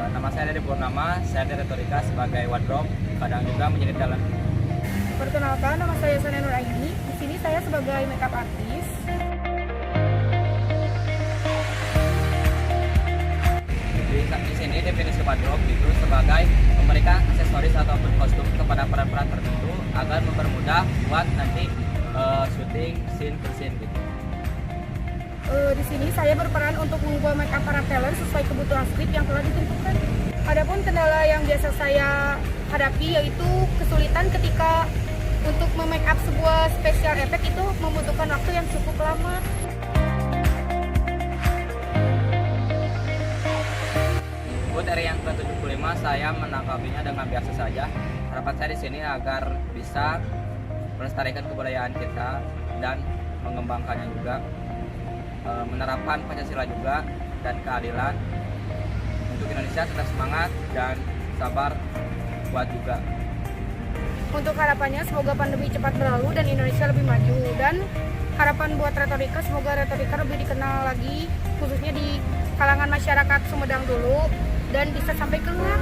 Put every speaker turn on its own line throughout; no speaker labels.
Nama saya Dedi Purnama, saya di retorika sebagai wardrobe, kadang juga menjadi talent.
Perkenalkan, nama saya Sania Nuraini. Di sini saya sebagai makeup artist.
Di sini definisi wardrobe itu sebagai memberikan aksesoris ataupun kostum kepada peran-peran tertentu agar mempermudah buat nanti syuting scene per scene gitu.
Di sini saya berperan untuk membuat makeup para talent sesuai kebutuhan skrip yang telah ditentukan. Adapun kendala yang biasa saya hadapi yaitu kesulitan ketika untuk memake-up sebuah special effect itu membutuhkan waktu yang cukup lama.
Buat RI yang ke-75 saya menanggapinya dengan biasa saja. Harapan saya di sini agar bisa melestarikan kebudayaan kita dan mengembangkannya juga, menerapkan Pancasila juga dan keadilan. Untuk Indonesia tetap semangat dan sabar buat juga.
Untuk harapannya semoga pandemi cepat berlalu dan Indonesia lebih maju, dan harapan buat retorika semoga retorika lebih dikenal lagi khususnya di kalangan masyarakat Sumedang dulu dan bisa sampai keluar.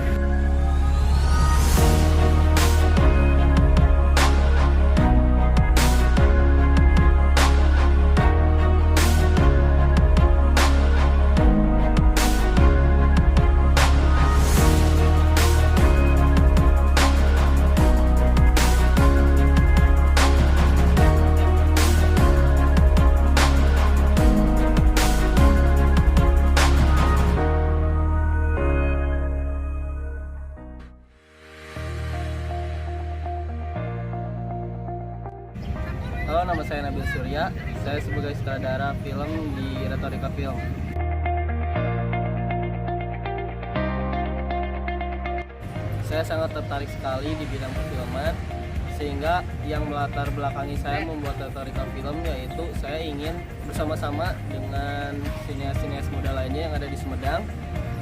Halo, nama saya Nabil Surya. Saya sebagai sutradara film di Retorika Film. Saya sangat tertarik sekali di bidang perfilman, sehingga yang melatar belakangi saya membuat Retorika Film yaitu saya ingin bersama-sama dengan sinias-sinias muda lainnya yang ada di Sumedang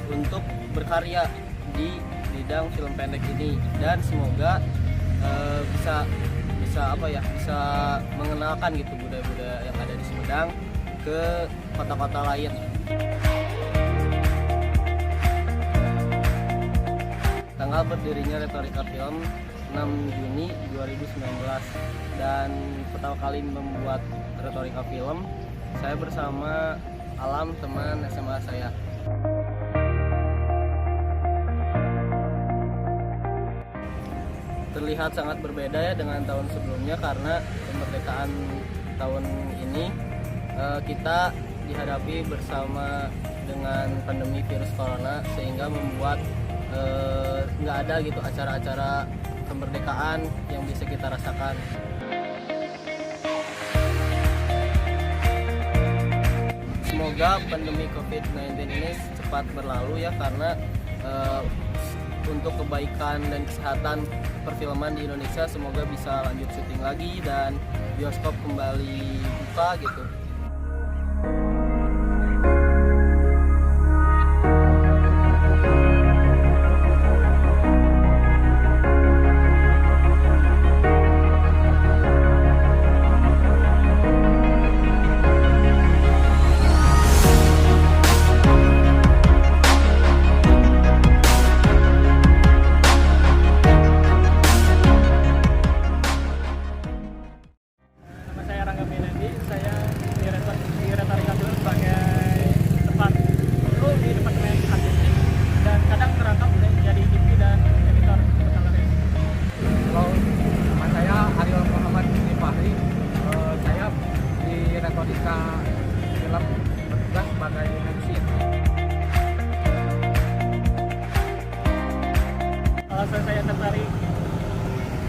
untuk berkarya di bidang film pendek ini, dan semoga bisa mengenalkan gitu budaya-budaya yang ada di Sumedang ke kota-kota lain. Tanggal berdirinya Retorika Film 6 Juni 2019, dan pertama kali membuat Retorika Film saya bersama Alam, teman SMA saya. Terlihat sangat berbeda ya dengan tahun sebelumnya, karena kemerdekaan tahun ini kita dihadapi bersama dengan pandemi virus corona, sehingga membuat nggak ada gitu acara-acara kemerdekaan yang bisa kita rasakan. Semoga pandemi COVID-19 ini cepat berlalu ya, karena untuk kebaikan dan kesehatan perfilman di Indonesia, semoga bisa lanjut syuting lagi dan bioskop kembali buka gitu.
Saya di Retorika Film sebagai tempat kru di departemen artistik, dan kadang merangkap jadi TV dan editor fotokalian.
Halo, nama saya Ariel Muhammad Fahri. Saya di Retorika Film bertugas sebagai MC.
Alasan saya tertarik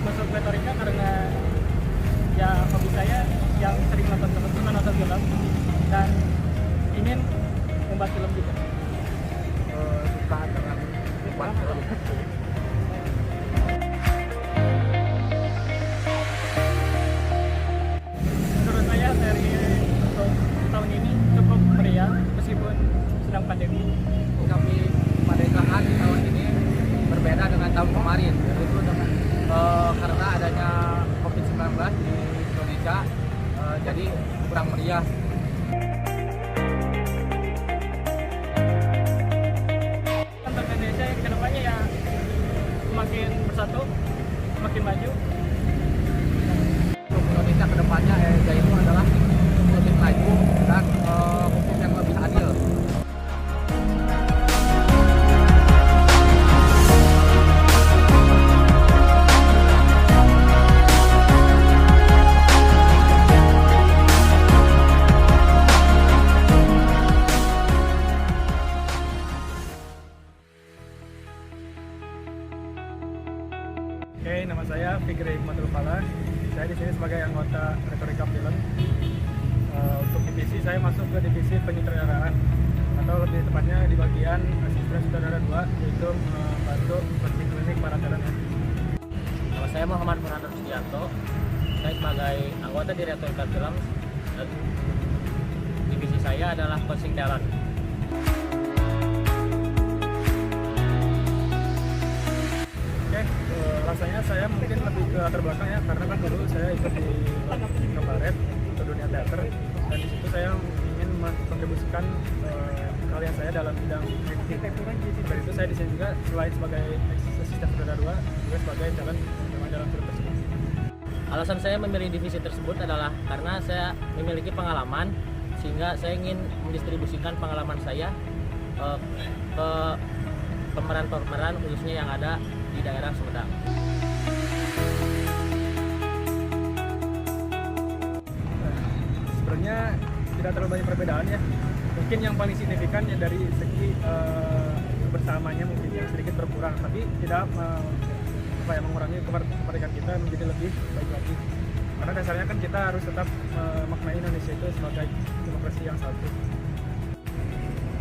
masuk retorika karena ya hobi saya yang sering nonton teman-teman nonton film dan ingin membuat film juga.
Suka dengan membuat film.
Menurut saya seri untuk tahun ini cukup meriah meskipun sedang pandemi.
Kami kemerdekaan di tahun ini berbeda dengan tahun kemarin, yaitu dengan karena adanya COVID-19 di Indonesia, jadi kurang meriah.
Tentang Indonesia nama saya Fikri Hikmatul Falah. Saya di sini sebagai anggota Retorika Film. Untuk divisi saya masuk ke divisi penyutradaraan, atau lebih tepatnya di bagian asisten sutradara 2, yaitu membantu coaching klinik para talent.
Nama saya Muhammad Fernando Sugianto. Saya sebagai anggota di Retorika Film. Divisi saya adalah coaching talent.
Rasanya saya mungkin lebih ke latar belakang ya, karena kan dulu saya ikut di kabaret atau dunia teater, dan di situ saya ingin mengontribusikan karya saya dalam bidang acting. Dan itu saya di sini juga selain sebagai asisten sutradara 2, juga sebagai talent dalam film tersebut.
Alasan saya memilih divisi tersebut adalah karena saya memiliki pengalaman, sehingga saya ingin mendistribusikan pengalaman saya ke pemeran-pemeran khususnya yang ada di daerah Sumedang.
Sebenarnya tidak terlalu banyak perbedaan ya. Mungkin yang paling signifikan ya dari segi bersamanya mungkin yang sedikit berkurang, tapi tidak mengurangi kemerdekaan kita menjadi lebih baik lagi. Karena dasarnya kan kita harus tetap memaknai Indonesia itu sebagai demokrasi yang satu.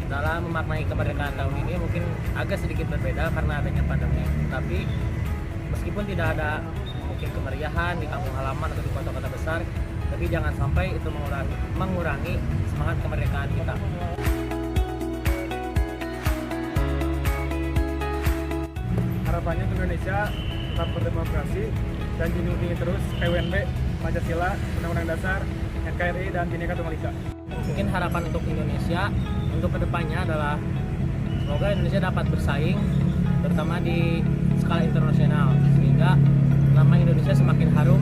Dalam memaknai kemerdekaan tahun ini mungkin agak sedikit berbeda karena adanya pandemi. Tapi meskipun tidak ada mungkin kemeriahan di kampung halaman atau di kota-kota besar, tapi jangan sampai itu mengurangi semangat kemerdekaan kita.
Harapannya untuk Indonesia tetap berdemokrasi dan dilindungi terus PWNB, Pancasila, Undang-Undang Dasar, NKRI, dan Bhinneka Tunggal Ika.
Mungkin harapan untuk Indonesia untuk kedepannya adalah semoga Indonesia dapat bersaing terutama di skala internasional, sehingga nama Indonesia semakin harum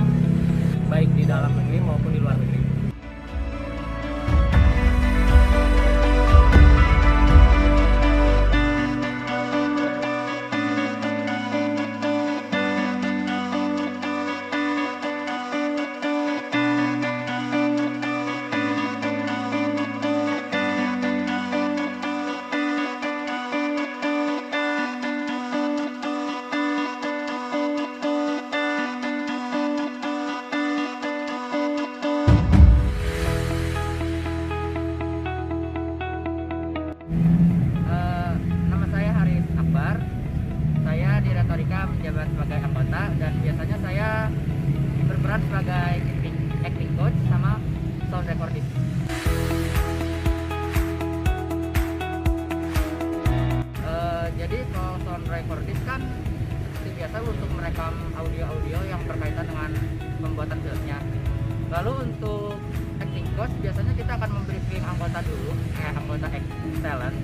baik di dalam negeri maupun di luar negeri.
Saya di Retorika menjabat sebagai anggota, dan biasanya saya berperan sebagai acting coach sama sound recordist. Jadi kalau sound recordist kan seperti biasa untuk merekam audio-audio yang berkaitan dengan pembuatan filmnya. Lalu untuk acting coach biasanya kita akan membriefing anggota dulu, anggota talent,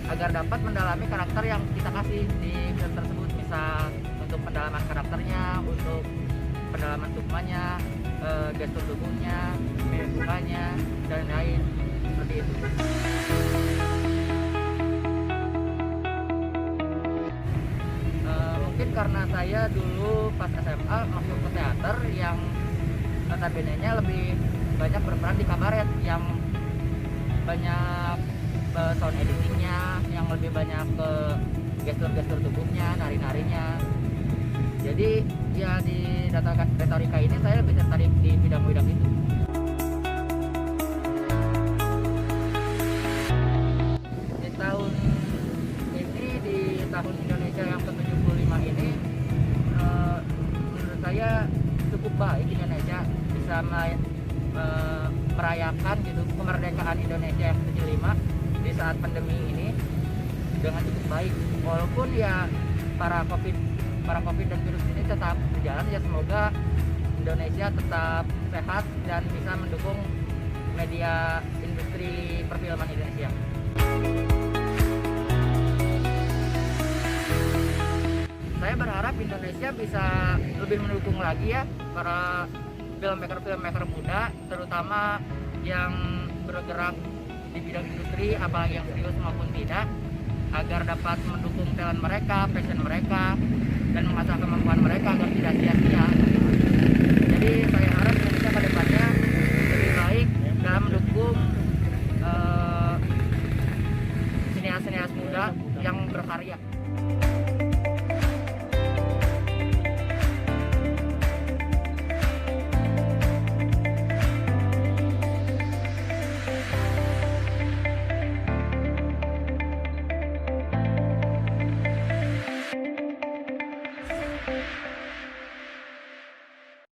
agar dapat mendalami karakter yang kita kasih di film tersebut. Misal untuk pendalaman karakternya, untuk pendalaman sukmanya, gestur tubuhnya, mukanya, dan lain seperti itu. Mungkin karena saya dulu pas SMA masuk ke teater yang notabene-nya lebih banyak berperan di kabaret, yang banyak sound editingnya, yang lebih banyak ke gestur-gestur tubuhnya, nari-narinya. Jadi ya di retorika ini saya lebih tertarik di bidang-bidang itu. Di tahun ini, di tahun Indonesia yang ke-75 ini, menurut saya cukup baik Indonesia bisa merayakan gitu kemerdekaan Indonesia yang ke-75 di saat pandemi ini dengan cukup baik. Walaupun ya para covid dan virus ini tetap berjalan, ya semoga Indonesia tetap sehat dan bisa mendukung media industri perfilman Indonesia. Saya berharap Indonesia bisa lebih mendukung lagi ya para filmmaker muda, terutama yang bergerak di bidang industri, apalagi yang serius maupun tidak, agar dapat mendukung talent mereka, passion mereka, dan mengasah kemampuan mereka agar tidak sia-sia. Jadi saya harap